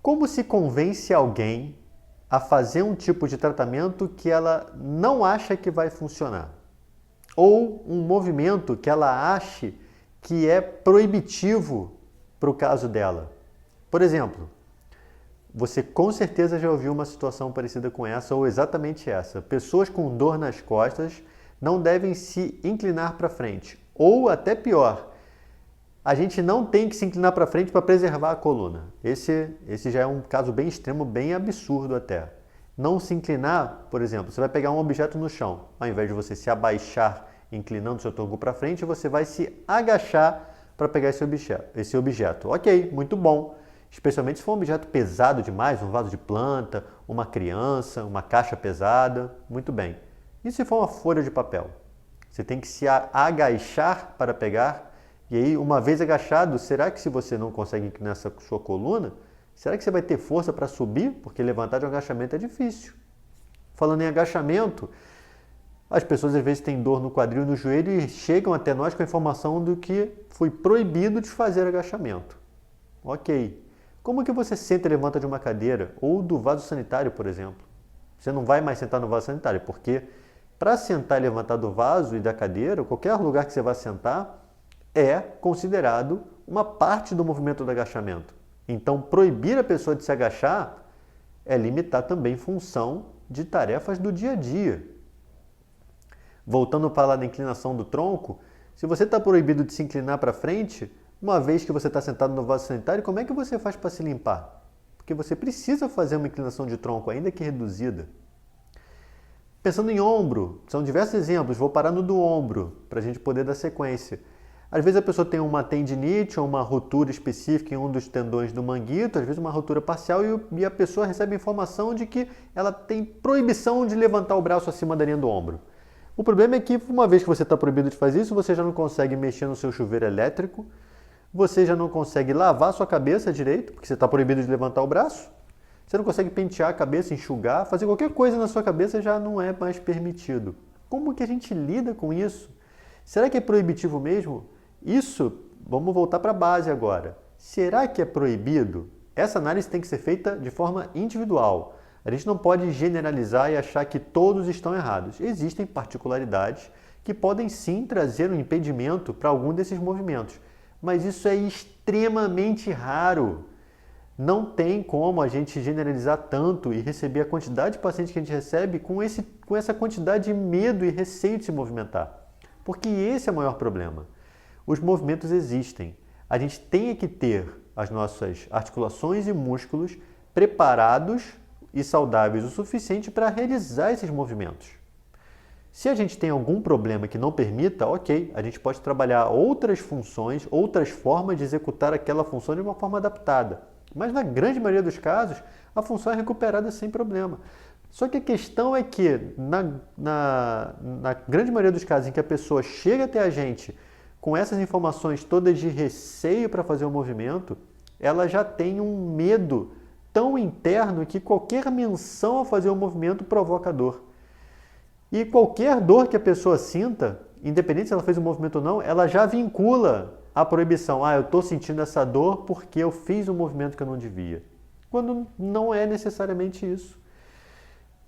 Como se convence alguém a fazer um tipo de tratamento que ela não acha que vai funcionar? Ou um movimento que ela ache que é proibitivo para o caso dela? Por exemplo, você com certeza já ouviu uma situação parecida com essa ou exatamente essa. Pessoas com dor nas costas não devem se inclinar para frente. Ou até pior, a gente não tem que se inclinar para frente para preservar a coluna. Esse já é um caso bem extremo, bem absurdo até. Não se inclinar, por exemplo, você vai pegar um objeto no chão. Ao invés de você se abaixar inclinando seu tronco para frente, você vai se agachar para pegar esse objeto. Ok, muito bom. Especialmente se for um objeto pesado demais, um vaso de planta, uma criança, uma caixa pesada, muito bem. E se for uma folha de papel? Você tem que se agachar para pegar, e aí, uma vez agachado, será que se você não consegue inclinar essa sua coluna, será que você vai ter força para subir? Porque levantar de um agachamento é difícil. Falando em agachamento, as pessoas às vezes têm dor no quadril e no joelho e chegam até nós com a informação do que foi proibido de fazer agachamento. Ok. Como que você senta e levanta de uma cadeira ou do vaso sanitário, por exemplo? Você não vai mais sentar no vaso sanitário, porque para sentar e levantar do vaso e da cadeira, qualquer lugar que você vá sentar, é considerado uma parte do movimento do agachamento. Então, proibir a pessoa de se agachar é limitar também função de tarefas do dia a dia. Voltando a falar da inclinação do tronco, se você está proibido de se inclinar para frente, uma vez que você está sentado no vaso sanitário, como é que você faz para se limpar? Porque você precisa fazer uma inclinação de tronco, ainda que reduzida. Pensando em ombro, são diversos exemplos, vou parar no do ombro, para a gente poder dar sequência. Às vezes a pessoa tem uma tendinite ou uma rotura específica em um dos tendões do manguito, às vezes uma rotura parcial, e a pessoa recebe a informação de que ela tem proibição de levantar o braço acima da linha do ombro. O problema é que, uma vez que você está proibido de fazer isso, você já não consegue mexer no seu chuveiro elétrico, você já não consegue lavar sua cabeça direito, porque você está proibido de levantar o braço, você não consegue pentear a cabeça, enxugar, fazer qualquer coisa na sua cabeça já não é mais permitido. Como que a gente lida com isso? Será que é proibitivo mesmo? Isso, vamos voltar para a base agora. Será que é proibido? Essa análise tem que ser feita de forma individual. A gente não pode generalizar e achar que todos estão errados. Existem particularidades que podem sim trazer um impedimento para algum desses movimentos, mas isso é extremamente raro. Não tem como a gente generalizar tanto e receber a quantidade de pacientes que a gente recebe com essa quantidade de medo e receio de se movimentar. Porque esse é o maior problema. Os movimentos existem. A gente tem que ter as nossas articulações e músculos preparados e saudáveis o suficiente para realizar esses movimentos. Se a gente tem algum problema que não permita, ok, a gente pode trabalhar outras funções, outras formas de executar aquela função de uma forma adaptada. Mas na grande maioria dos casos, a função é recuperada sem problema. Só que a questão é que, na grande maioria dos casos em que a pessoa chega até a gente com essas informações todas de receio para fazer o movimento, ela já tem um medo tão interno que qualquer menção a fazer o movimento provoca dor. E qualquer dor que a pessoa sinta, independente se ela fez o movimento ou não, ela já vincula a proibição. Ah, eu estou sentindo essa dor porque eu fiz um movimento que eu não devia. Quando não é necessariamente isso.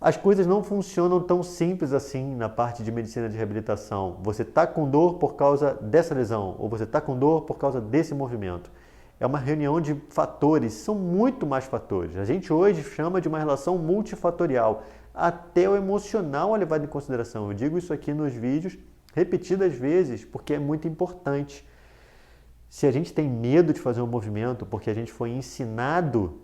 As coisas não funcionam tão simples assim na parte de medicina de reabilitação. Você está com dor por causa dessa lesão, ou você está com dor por causa desse movimento. É uma reunião de fatores, são muito mais fatores. A gente hoje chama de uma relação multifatorial. Até o emocional é levado em consideração. Eu digo isso aqui nos vídeos repetidas vezes, porque é muito importante. Se a gente tem medo de fazer um movimento porque a gente foi ensinado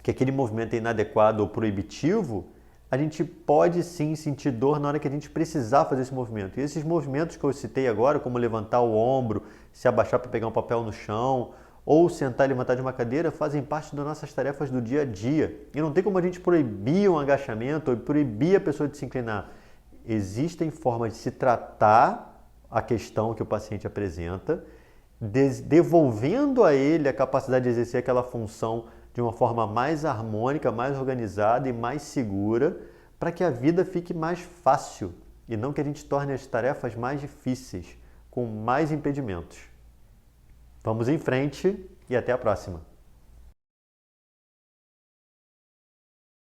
que aquele movimento é inadequado ou proibitivo, a gente pode sim sentir dor na hora que a gente precisar fazer esse movimento. E esses movimentos que eu citei agora, como levantar o ombro, se abaixar para pegar um papel no chão, ou sentar e levantar de uma cadeira, fazem parte das nossas tarefas do dia a dia. E não tem como a gente proibir um agachamento ou proibir a pessoa de se inclinar. Existem formas de se tratar a questão que o paciente apresenta, devolvendo a ele a capacidade de exercer aquela função de uma forma mais harmônica, mais organizada e mais segura, para que a vida fique mais fácil e não que a gente torne as tarefas mais difíceis, com mais impedimentos. Vamos em frente e até a próxima!